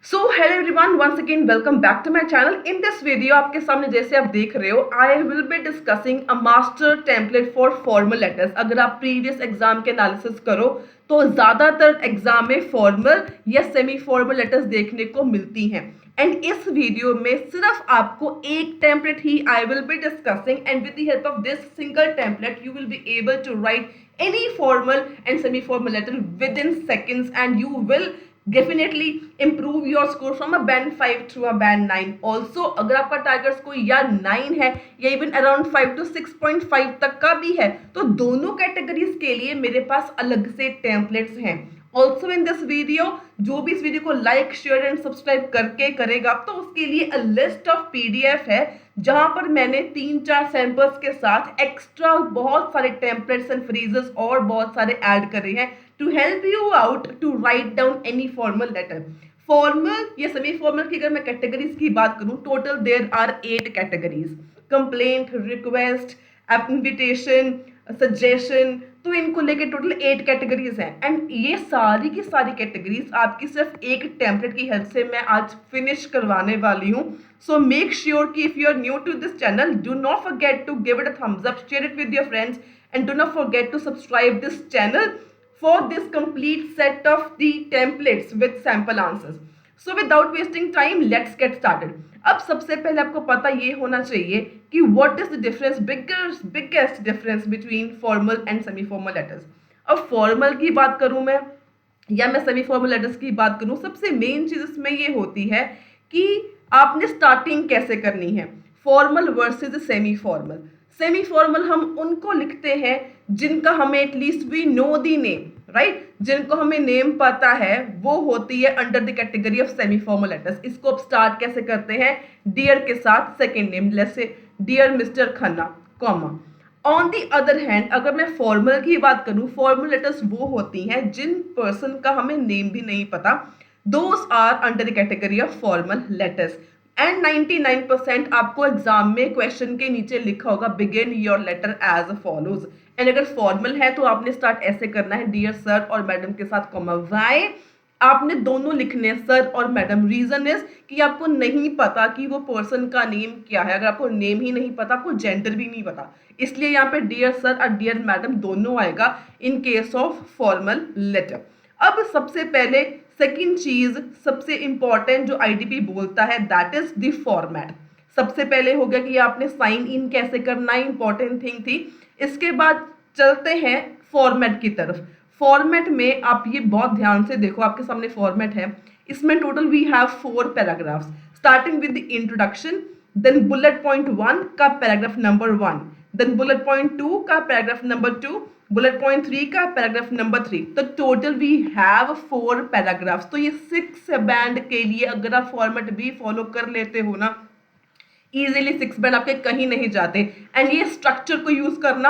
So hello everyone, once again welcome back to my channel. In this video आपके सामने जैसे आप देख रहे हो, I will be discussing a master template for formal letters. अगर आप प्रीवियस एग्जाम के एनालिसिस करो तो ज्यादातर एग्जाम में फॉर्मल या सेमी फॉर्मल लेटर्स देखने को मिलती हैं। एंड इस वीडियो में सिर्फ आपको एक टेम्पलेट ही I will be discussing, and with the help of this single template you will be able to write any formal and semi formal letter within seconds, and you will definitely improve your score from a band 5 to a band 9 also। अगर आपका target score या 9 है या even around 5 to 6.5 तक का भी है तो दोनों कैटेगरीज के लिए मेरे पास अलग से टेम्पलेट्स हैं। ऑल्सो इन दिस वीडियो, जो भी इस वीडियो को लाइक शेयर एंड सब्सक्राइब करके करेगा तो उसके लिए अ लिस्ट ऑफ पीडीएफ है जहां पर मैंने 3-4 सैंपल्स के साथ एक्स्ट्रा बहुत सारे टेम्पलेट्स एंड फ्रेजेस और बहुत सारे ऐड करे हैं to help you out to write down any formal letter. Formal या सेमी फॉर्मल की अगर मैं कैटेगरीज की बात करूं, total there are 8 categories: complaint, request, invitation, suggestion. तो इनको लेके टोटल 8 कैटेगरीज हैं एंड ये सारी की सारी कैटेगरीज आपकी सिर्फ एक टेम्पलेट की हेल्प से मैं आज फिनिश करवाने वाली हूँ। सो मेक श्योर कि if you are new to this channel, do not forget to give it a thumbs up, share it with your friends, and do not forget to subscribe this channel for this complete set of the templates with sample answers. So without wasting time, let's get started. अब सबसे पहले आपको पता ये होना चाहिए कि what is the difference, biggest difference between formal and semi formal letters। अब formal की बात करूं मैं या मैं सेमी फॉर्मल लेटर्स की बात करूं, सबसे मेन चीज इसमें ये होती है कि आपने स्टार्टिंग कैसे करनी है। Formal versus semi formal. Semi formal हम उनको लिखते हैं जिनका हमें at least we know the name, right, जिनको हमें नेम पता है, वो होती है under the category of semi formal letters. इसको आप स्टार्ट कैसे करते हैं? डियर के साथ सेकेंड नेम, जैसे dear Mr Khanna, comma. On the other hand अगर मैं फॉर्मल की बात करूं, फॉर्मल लेटर्स वो होती हैं जिन पर्सन का हमें नेम भी नहीं पता, those are under the category of formal letters. And 99% आपको एग्जाम में क्वेश्चन के नीचे लिखा होगा begin your letter as follows. And अगर फॉर्मल है तो आपने स्टार्ट ऐसे करना है, डियर सर और मैडम के साथ कॉमा। वाई आपने दोनों लिखने सर और मैडम? रीजन इज कि आपको नहीं पता कि वो पर्सन का नेम क्या है। अगर आपको नेम ही नहीं पता, आपको जेंडर भी नहीं पता, इसलिए यहाँ पे डियर सर और डियर मैडम दोनों आएगा in case of formal letter. अब सबसे पहले सेकंड चीज, सबसे इंपॉर्टेंट जो आईडीपी बोलता है, दैट इज द फॉर्मेट। सबसे पहले हो गया कि आपने साइन इन कैसे करना है, इंपॉर्टेंट थिंग थी। इसके बाद चलते हैं फॉर्मेट की तरफ। फॉर्मेट में आप ये बहुत ध्यान से देखो, आपके सामने फॉर्मेट है, इसमें total we have 4 paragraphs starting with the introduction, then bullet point 1 का paragraph number 1, then bullet point 2 का पैराग्राफ नंबर 2, बुलेट पॉइंट 3 का पैराग्राफ नंबर 3। तो टोटल वी हैव 4 पैराग्राफ्स। तो ये 6 बैंड के लिए अगर आप फॉर्मेट भी फॉलो कर लेते हो ना, इजीली 6 बैंड आपके कहीं नहीं जाते। एंड ये स्ट्रक्चर को यूज करना,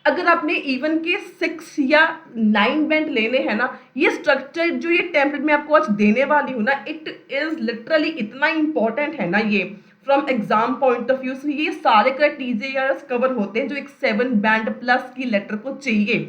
अगर आपने इवन के 6 या 9 बैंड लेने हैं ना, ये स्ट्रक्चर जो ये टेम्पलेट में आपको आज देने वाली हूँ ना, इट इज लिटरली इतना इंपॉर्टेंट है ना ये from exam point of view से। ये सारे क्राइटेरिया कवर होते हैं जो एक 7 बैंड प्लस की लेटर को चाहिए।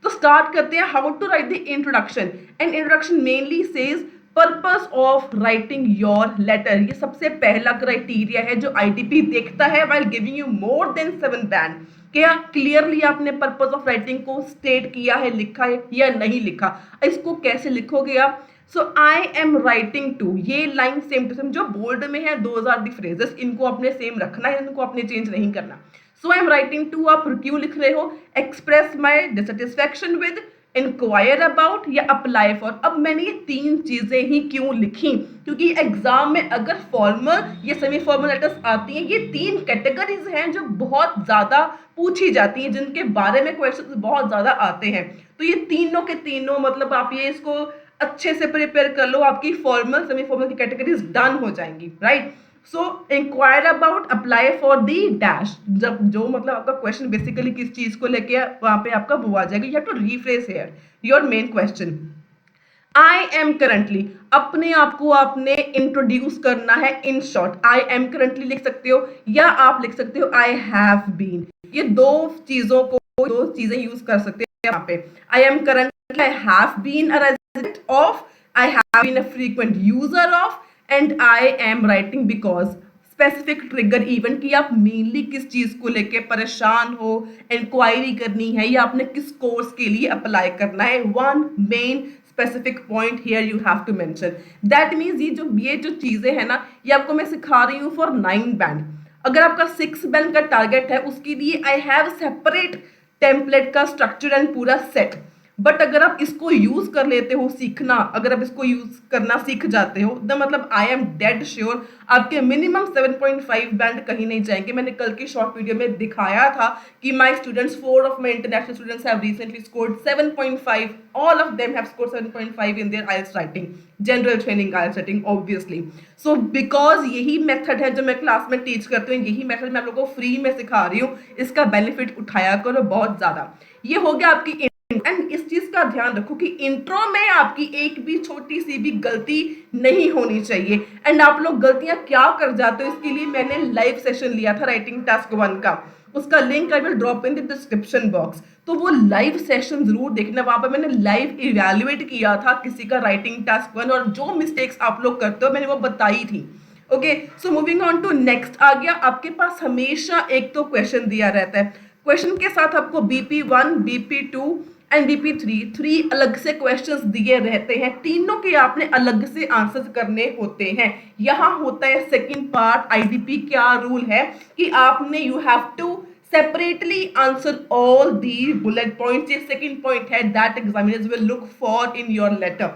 तो स्टार्ट करते हैं how to write the introduction. And introduction mainly says purpose of writing your letter. ये सबसे पहला क्राइटेरिया है जो आईटीपी देखता है while giving you more than 7 band. क्या क्लियरली आपने पर्पस ऑफ राइटिंग को स्टेट किया है, लिखा है या नहीं लिखा? इसको कैसे लिखोगे आप? सो आई एम राइटिंग टू, ये लाइन सेम टू सेम जो बोल्ड में है, दोज आर द फ्रेजेस, इनको आपने सेम रखना है, इनको आपने चेंज नहीं करना। So I am writing to आप क्यों लिख रहे हो? Express my dissatisfaction with, inquire about या अप्लाई फॉर। अब मैंने ये 3 चीजें ही क्यों लिखी? क्योंकि एग्जाम में अगर फॉर्मल या सेमी फॉर्मल लेटर्स आती हैं, ये 3 कैटेगरीज हैं जो बहुत ज्यादा पूछी जाती हैं, जिनके बारे में क्वेश्चंस बहुत ज्यादा आते हैं। तो ये तीनों के तीनों, मतलब आप ये इसको अच्छे से प्रिपेयर कर लो, आपकी फॉर्मल सेमी फॉर्मल की कैटेगरीज डन हो जाएंगी, right. So inquire about, apply for the dash, जब जो मतलब आपका क्वेश्चन बेसिकली किस चीज को लेके वहां पे आपका वो आ जाएगा। You have to rephrase here your main question. I am currently, अपने आप को आपने इंट्रोड्यूस करना है in short. I am currently लिख सकते हो या आप लिख सकते हो आई हैव बीन। ये दो चीजें यूज कर सकते हो यहाँ पे। I am currently, I have been a resident of, I have been a frequent user of, and I am writing because specific trigger event कि आप मेनली किस चीज को लेके परेशान हो, इंक्वायरी करनी है या आपने किस कोर्स के लिए अप्लाई करना है, one main specific point here you have to mention. That means ये जो चीजें हैं ना, ये आपको मैं सिखा रही हूँ फॉर 9 बैंड। अगर आपका 6 बैंड का टारगेट है उसके लिए आई हैव सेपरेट टेम्पलेट का स्ट्रक्चर एंड पूरा सेट। बट अगर आप इसको यूज कर लेते हो सीखना, अगर आप इसको यूज करना सीख जाते हो द मतलब आई एम डेड श्योर आपके मिनिमम 7.5 बैंड कहीं नहीं जाएंगे। मैंने कल की शॉर्ट वीडियो में दिखाया था कि my students 4 of my international students have recently scored 7.5, all of them have scored 7.5 in their IELTS writing, general training IELTS writing obviously. So because यही मेथड है जो मैं क्लास में टीच करती हूँ, यही मेथड मैं आप लोगों को फ्री में सिखा रही हूँ, इसका बेनिफिट उठाया करो बहुत ज्यादा। ये हो गया आपकी एंड इस चीज का ध्यान रखो कि इंट्रो में आपकी एक भी छोटी सी भी गलती नहीं होनी चाहिए। एंड आप लोग गलतियां क्या कर जाते हो, इसके लिए मैंने लाइव सेशन लिया था राइटिंग टास्क 1 का, उसका link I will drop in the description box. तो वो लाइव सेशन जरूर देखना, वहां पर मैंने लाइव इवैल्यूएट किया था किसी का राइटिंग टास्क 1 और जो मिस्टेक्स आप लोग करते हो मैंने वो बताई थी। Okay, so moving on to next आ गया, आपके पास हमेशा एक तो क्वेश्चन दिया रहता है, क्वेश्चन के साथ आपको BP1, BP2 एंड BP3 अलग से क्वेश्चंस दिए रहते हैं, तीनों के आपने अलग से आंसर्स करने होते हैं। यहाँ होता है सेकंड पार्ट, आईडीपी क्या रूल है कि आपने you have to separately answer all the bullet points. ये सेकंड पॉइंट है that examiners will look for in your letter.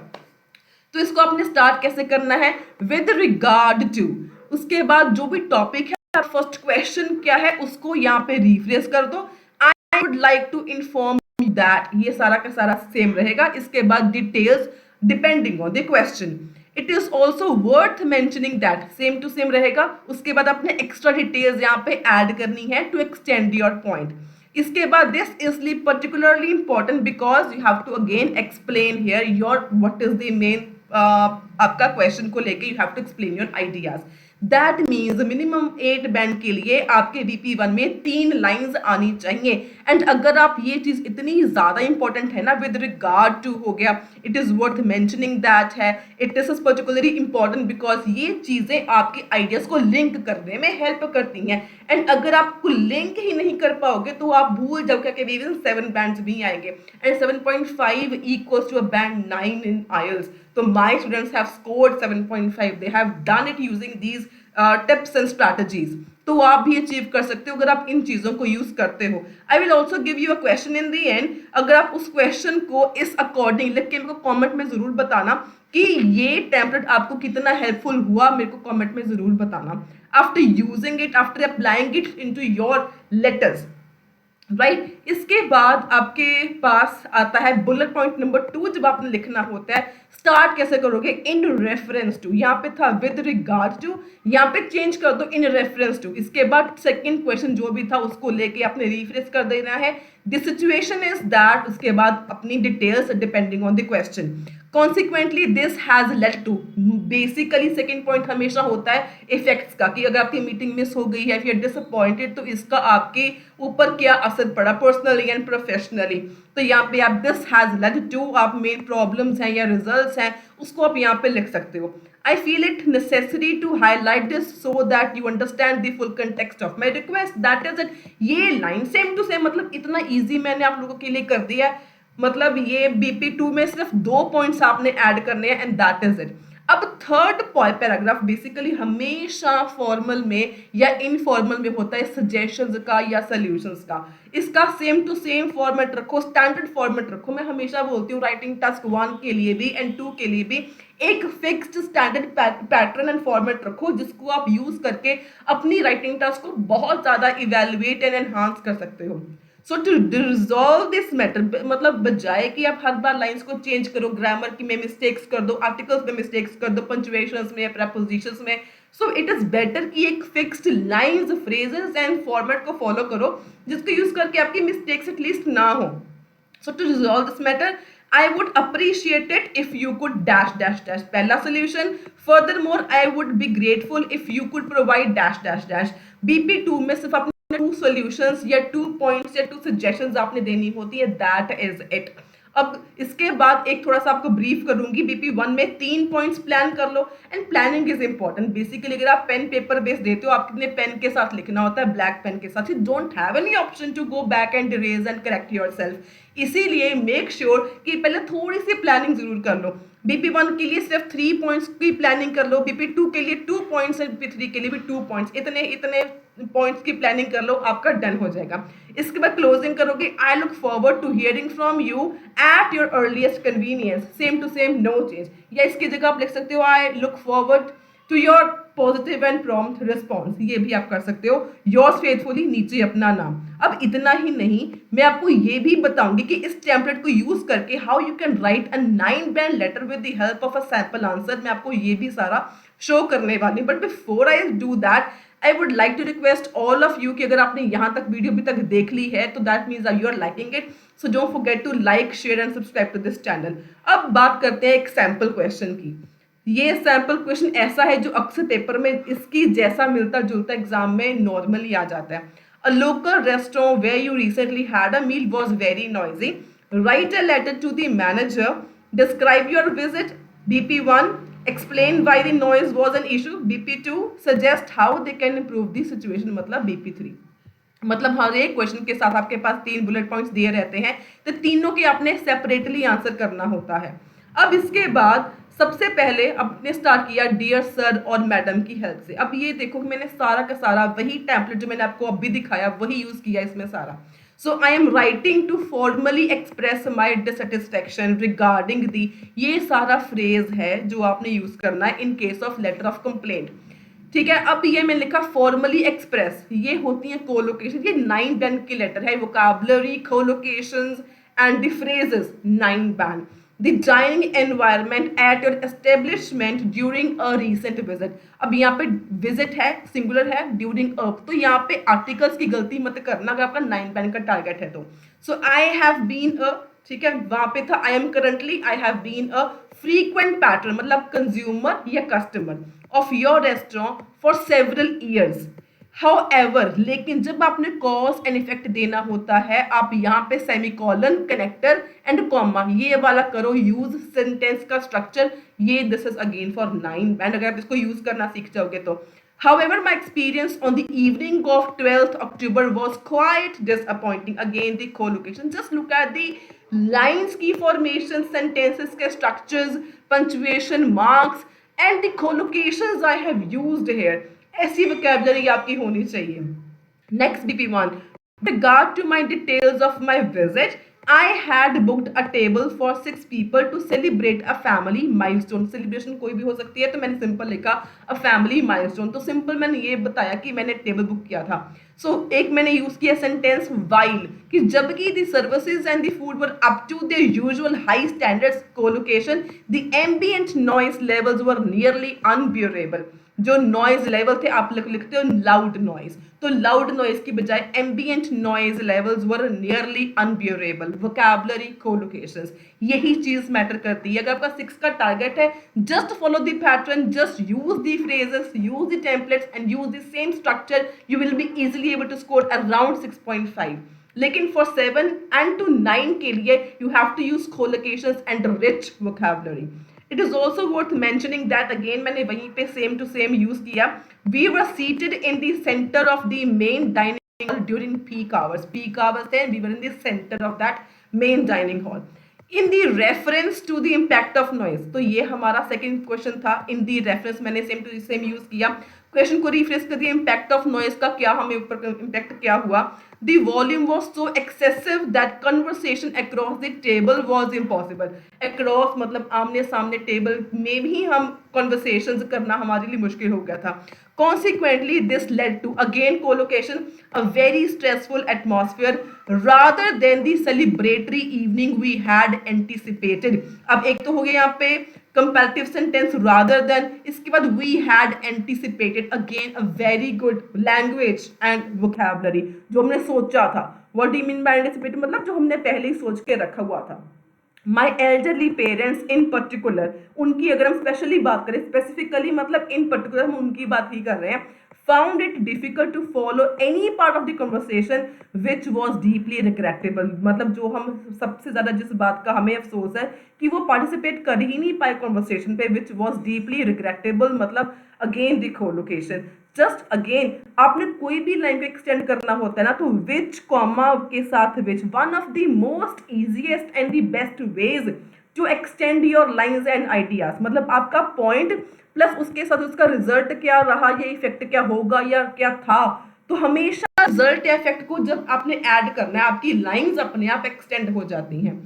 तो इसको आपने स्टार्ट कैसे करना है, विद रिगार्ड टू, उसके बाद जो भी टॉपिक है फर्स्ट क्वेश्चन क्या है उसको यहाँ पे रिफ्रेश कर दो, I would like to inform that, ये सारा का सारा सेम रहेगा। इसके बाद details depending on the question, it is also worth mentioning that, same to same रहेगा। उसके बाद अपने एक्स्ट्रा डिटेल्स यहाँ पे ऐड करनी है टू एक्सटेंड योर पॉइंट। इसके बाद this is particularly important because you have to again explain here your what is the main आपका क्वेश्चन को लेके you have to explain your ideas. That means minimum 8 band के लिए आपके BP1 में 3 lines आनी चाहिए। एंड अगर आप ये चीज इतनी ज्यादा इंपॉर्टेंट है ना, विद रिगार्ड टू हो गया, it is worth mentioning that है, it is particularly important because ये चीजें आपके आइडियाज को लिंक करने में हेल्प करती हैं। एंड अगर आपको लिंक ही नहीं कर पाओगे तो आप भूल जाओगे कि इवन 7 बैंड्स भी आएंगे and 7.5 equals to a band 9 in IELTS. So my students have scored 7.5. They have done it using these tips and strategies. तो आप भी अचीव कर सकते हो अगर आप इन चीजों को यूज करते हो। I will also give you a question in the and, अगर आप उस क्वेश्चन को इस अकॉर्डिंग लिख के मेरे को कॉमेंट में जरूर बताना कि ये टेम्पलेट आपको कितना हेल्पफुल हुआ, मेरे को कॉमेंट में जरूर बताना after using it, after applying it into your letters, right. इसके बाद आपके पास आता है बुलेट पॉइंट नंबर 2, जब आपने लिखना होता है स्टार्ट कैसे करोगे, इन रेफरेंस टू, यहाँ पे था विद रिगार्ड टू, यहाँ पे चेंज कर दो इन रेफरेंस टू। इसके बाद सेकंड क्वेश्चन जो भी था उसको लेके आपने रिफ्रेश कर देना है, द सिचुएशन इज दैट, उसके बाद अपनी details depending on the question. Consequently this has led to, basically second point हमेशा होता है इफेक्ट्स का, कि अगर आपकी मीटिंग मिस हो गई है, इफ यू आर डिसअपॉइंटेड, तो इसका आपके ऊपर क्या असर पड़ा पर्सनली एंड प्रोफेशनली। तो यहाँ पे आप दिस हैज लेड टू, आप मेन प्रॉब्लम्स हैं या रिजल्ट्स हैं उसको आप यहाँ पे लिख सकते हो। I feel it necessary to highlight this so that you understand the full context of my request. That is it. ये लाइन सेम टू सेम, मतलब इतना इजी मैंने आप लोगों के लिए कर दिया है। मतलब ये BP2 में सिर्फ 2 पॉइंट्स आपने ऐड करने हैं एंड दैट इज इट। अब थर्ड पैराग्राफ बेसिकली हमेशा फॉर्मल में या इनफॉर्मल में होता है सजेशंस का या सॉल्यूशंस का। इसका सेम टू सेम फॉर्मेट रखो, स्टैंडर्ड फॉर्मेट रखो। मैं हमेशा बोलती हूँ राइटिंग टास्क 1 के लिए भी एंड 2 के लिए भी एक fixed standard pattern and format रखो जिसको आप यूज करके अपनी राइटिंग टास्क को बहुत ज्यादा इवेल्युएट एंड एनहांस कर सकते हो। So to resolve this matter, मतलब बजाय कि आप हर बार लाइंस को चेंज करो, ग्रामर की में मिस्टेक्स कर दो, आर्टिकल्स में मिस्टेक्स कर दो, पंक्चुएशंस में, प्रीपोजिशंस में, सो इट इज बेटर कि एक fixed lines, phrases and format को फॉलो करो जिसको यूज करके आपकी मिस्टेक्स एटलीस्ट ना हो। So to resolve this matter I would appreciate it if you could dash dash dash, पहला solution. Furthermore, I would be grateful if you could provide dash dash dash. BP2 में सिर्फ अपने 2 solutions या 2 points या 2 suggestions आपने देनी होती है, that is it. अब इसके बाद एक थोड़ा सा आपको ब्रीफ करूंगी। BP1 में 3 पॉइंट्स प्लान कर लो, and planning is important. Basically अगर आप पेन पेपर बेस देते हो, आपने पेन के साथ लिखना होता है, ब्लैक पेन के साथ। You don't have any option to go back and erase and correct yourself. इसीलिए मेक श्योर कि पहले थोड़ी सी प्लानिंग जरूर कर लो। BP1 के लिए सिर्फ 3 पॉइंट्स की प्लानिंग कर लो, BP2 के लिए 2 पॉइंट्स, BP3 के लिए भी 2 पॉइंट्स, इतने इतने पॉइंट्स की प्लानिंग कर लो, आपका डन हो जाएगा। इसके बाद क्लोजिंग करोगे, I look forward to hearing from you at your earliest convenience, same to same, no change. या इसकी जगह आप लिख सकते हो, I look forward to your positive and prompt response, ये भी आप कर सकते हो। योर्स फेथफुली, नीचे अपना नाम। अब इतना ही नहीं, मैं आपको ये भी बताऊंगी कि इस टेम्पलेट को यूज करके how you can write a 9-band letter with the help of a sample answer. मैं आपको ये भी सारा शो करने वाली हूँ। But before I do that, I would like to request all of you कि अगर आपने यहाँ तक वीडियो अभी तक देख ली है तो that means you are liking it, so don't forget to like, share and subscribe to this channel. अब बात करते हैं एक सैंपल क्वेश्चन की। ये सैंपल क्वेश्चन ऐसा है जो अक्सर पेपर में इसकी जैसा मिलता जुलता एग्जाम में नॉर्मली आ जाता है। A local restaurant where you recently had a meal was very noisy, write a letter to the manager, describe your visit. BP1, explain why the noise was an issue, BP2, suggest how they can improve the situation, मतलब BP3। मतलब हर एक question के साथ आपके पास 3 bullet points दिए रहते हैं, तो तीनों के आपने सेपरेटली आंसर करना होता है। अब इसके बाद सबसे पहले आपने स्टार्ट किया डियर सर और मैडम की हेल्प से। अब ये देखो कि मैंने सारा का सारा वही टेम्पलेट जो मैंने आपको अभी दिखाया वही यूज किया इसमें सारा। So I am writing to formally express my dissatisfaction regarding the, ये सारा फ्रेज है जो आपने यूज करना है in case of letter of complaint. ठीक है, अब ये मैं लिखा फॉर्मली एक्सप्रेस, ये होती है कोलोकेशन, ये 9-band की लेटर है, vocabulary, collocations and the phrases 9-band। The dining environment at your establishment during a recent visit। अब यहाँ पे visit है, सिंगुलर है, during a, तो यहाँ पे आर्टिकल्स की गलती मत करना अगर आपका 9-band का टारगेट है तो। So I have been a, ठीक है, वहां पे था I am currently, I have been a frequent pattern, मतलब कंज्यूमर या customer of your restaurant for several years। However, लेकिन जब आपने कॉज एंड इफेक्ट देना होता है, आप यहाँ पे सेमीकोलन, कनेक्टर एंड कॉमा ये वाला करो यूज। सेंटेंस का स्ट्रक्चर ये, this is again for 9-band, अगर आप इसको यूज करना सीख जाओगे तो। However, my experience on the evening of 12th October was quite disappointing. Again, the collocation. Just look at the lines की formation, sentences के structures, punctuation marks, and the collocations I have used here. ऐसी vocabulary आपकी होनी चाहिए। Next, BP1. With regard to my details of my visit, I had booked a table for 6 people to celebrate a family milestone। Celebration कोई भी हो सकती है, तो मैंने सिंपल लिखा a family milestone। तो सिंपल मैंने ये बताया कि मैंने टेबल बुक किया था। सो एक मैंने यूज किया सेंटेंस while, कि जबकि the services and the food were up to their usual high standards collocation, the ambient noise levels were nearly unbearable। जो नॉइज लेवल थे आप लिखते हो लाउड नॉइज, तो लाउड नॉइज की बजाय एम्बिएंट नॉइज लेवल्स वर नियरली अनबियरेबल। वोकैबुलरी, कोलोकेशंस, यही चीज मैटर करती है। अगर आपका 6 का टारगेट है, just follow the pattern, just use the phrases, use the templates and use the same structure, you will be easily able to score around 6.5। लेकिन for 7 and to 9 के लिए you have to use collocations and rich vocabulary. It is also worth mentioning that again मैंने वहीं पे same to same use किया। We were seated in the center of the main dining hall during peak hours। Peak hours थे, we were in the center of that main dining hall। In the reference to the impact of noise, तो ये हमारा second question था। In the reference मैंने same to same use किया। Question को refresh कर दिया, इम्पैक्ट ऑफ नॉइज का क्या हमें ऊपर इम्पैक्ट क्या हुआ। The volume was so excessive that conversation across the table was impossible। Across मतलब आमने सामने टेबल में भी हम conversations करना हमारे लिए मुश्किल हो गया था। Consequently, this led to again collocation, a very stressful atmosphere rather than the celebratory evening we had anticipated। अब एक तो हो गया यहाँ पे comparative sentence rather than, इसके बाद we had anticipated, again a very good language and vocabulary, जो हमने सोचा था। what do you mean by anticipated, मतलब जो हमने पहले ही सोच के रखा हुआ था। My elderly parents in particular, उनकी अगर हम स्पेशली बात करें, स्पेसिफिकली मतलब इन पर्टिकुलर हम उनकी बात ही कर रहे हैं, found it difficult to follow any part of the conversation which was deeply regrettable। मतलब जो हम सबसे ज्यादा जिस बात का हमें अफसोस है कि वो पार्टिसिपेट कर ही नहीं पाए कॉन्वर्सेशन पे, which was deeply regrettable। मतलब अगेन देखो लोकेशन, जस्ट अगेन आपने कोई भी लाइन को एक्सटेंड करना होता है ना, तो विच कॉमा के साथ which, one of the most easiest and the best ways to extend your lines and ideas. मतलब आपका पॉइंट प्लस उसके साथ उसका रिजल्ट क्या रहा या इफेक्ट क्या होगा या क्या था, तो हमेशा रिजल्ट या इफेक्ट को जब आपने ऐड करना है, आपकी लाइंस अपने आप एक्सटेंड हो जाती हैं।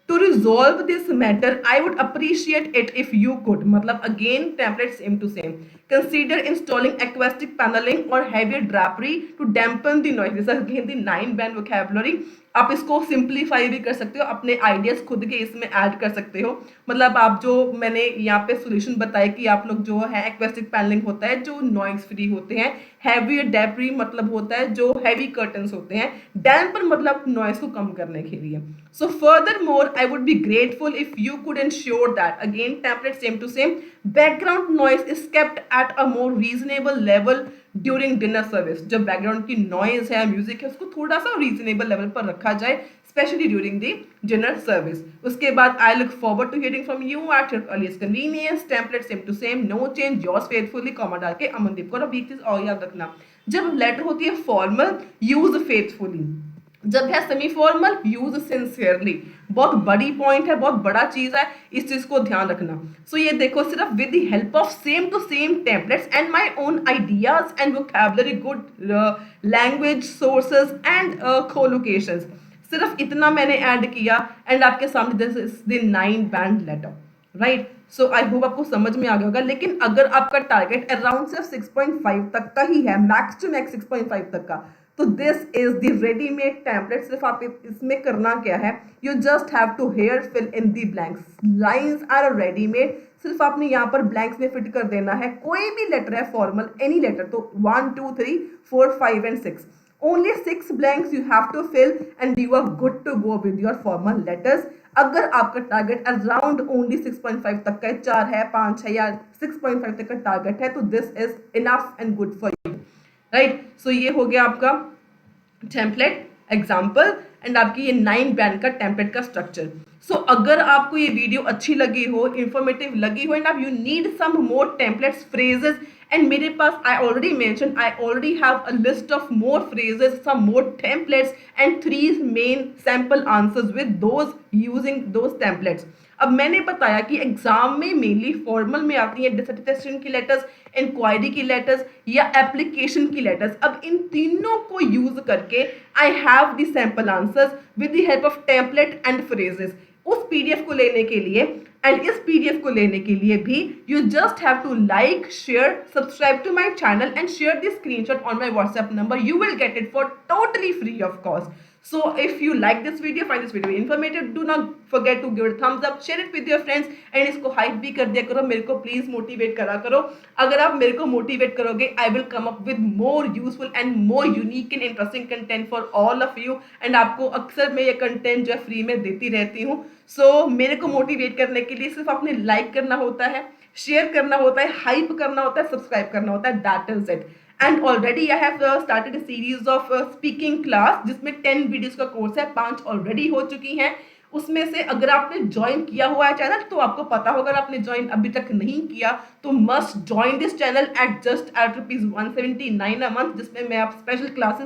To resolve this matter, I would appreciate it if you could, मतलब again template same to same, consider installing acoustic paneling or heavy drapery to dampen the noise। This is again the 9 band vocabulary। आप इसको simplify भी कर सकते हो, अपने ideas खुद के इसमें ऐड कर सकते हो। मतलब आप जो मैंने यहाँ पे सोल्यूशन बताया कि आप लोग जो है एक्वेस्टिक पैनलिंग होता है जो नॉइज फ्री होते हैं, हैवी डेप्री मतलब होता है जो हैवी कर्टन्स होते हैं, डैम्पर मतलब नॉइज को कम करने के लिए। So furthermore I would be grateful if you could ensure that, again template same to same, background noise is kept at a more reasonable level during dinner service. जो background की noise है, music है, उसको थोड़ा सा reasonable level पर रखा जाए, specially during the dinner service. उसके बाद I look forward to hearing from you at your earliest convenience, template same to same, no change, yours faithfully, comma डाल के अमनदीप को। और एक चीज और याद रखना, जब लेटर होती है फॉर्मल यूज फेथफुली, जब है सेमी फॉर्मल यूज सिंसियरली। बहुत बड़ी पॉइंट है, बहुत बड़ा चीज है, इस चीज को ध्यान रखना। सो ये देखो, सिर्फ with the help of same to same templates and my own ideas and vocabulary, good language sources and collocations, सिर्फ इतना मैंने ऐड किया एंड आपके सामने this is the 9 band letter, right. So I hope आपको समझ में आ गया होगा। लेकिन अगर आपका टारगेट अराउंड सिर्फ 6.5 तक का ही है, मैक्स टू मैक्स 6.5 तक का, तो this is the readymade template. सिर्फ आप इसमें करना क्या है, you just have to here fill in the blanks, lines are readymade, सिर्फ आपने यहाँ पर ब्लैंक्स में फिट कर देना है। कोई भी लेटर है फॉर्मल, एनी लेटर, तो 1 2 3 4 5 and 6, only 6 blanks you have to fill and you are good to go with your formal letters। अगर आपका टारगेट अराउंड ओनली 6.5 तक का है, 4 है, 5 है या 6.5 तक का टारगेट है, तो this is enough and good for you, right. So ये हो गया आपका टेम्पलेट एग्जाम्पल एंड आपकी ये 9 बैंड का टेम्पलेट का स्ट्रक्चर। सो अगर आपको ये वीडियो अच्छी लगी हो, इंफॉर्मेटिव लगी हो एंड आप you need some more templates, phrases, and मेरे पास I already have a list of more phrases, some more templates and 3 main sample answers with those using those templates। अब मैंने बताया कि एग्जाम में मेनली फॉर्मल में आती है डिसर्टेशन की लेटर्स, इंक्वायरी की लेटर्स या एप्लीकेशन की लेटर्स। अब इन तीनों को यूज करके I have the sample answers with the help of template and phrases. उस पीडीएफ को लेने के लिए एंड इस पीडीएफ को लेने के लिए भी you just have to like, share, subscribe to my channel and share this screenshot on my WhatsApp number. You will get it for totally free of cost. So if you like this video, find this video informative, do not forget to give it a thumbs up, share it with your friends and इसको hype भी कर दिया करो, मेरे को please motivate करा करो। अगर आप मेरे को मोटिवेट करोगे, I will come up with more useful and more unique and interesting content for all of you. And आपको अक्सर मैं ये कंटेंट जो है फ्री में देती रहती हूँ। सो मेरे को मोटिवेट करने के लिए सिर्फ आपने लाइक करना होता है, शेयर करना होता है, हाइप करना होता है, सब्सक्राइब करना होता है, that is it. And already I have started a series of speaking class जिसमें 10 वीडियोस का कोर्स है, 5 ऑलरेडी हो चुकी हैं। उसमें से अगर आपने ज्वाइन किया हुआ है चैनल तो आपको पता होगा, अगर आपने ज्वाइन अभी तक नहीं किया तो must join this channel at just ₹179 a month, जिसमें मैं आप स्पेशल क्लासेस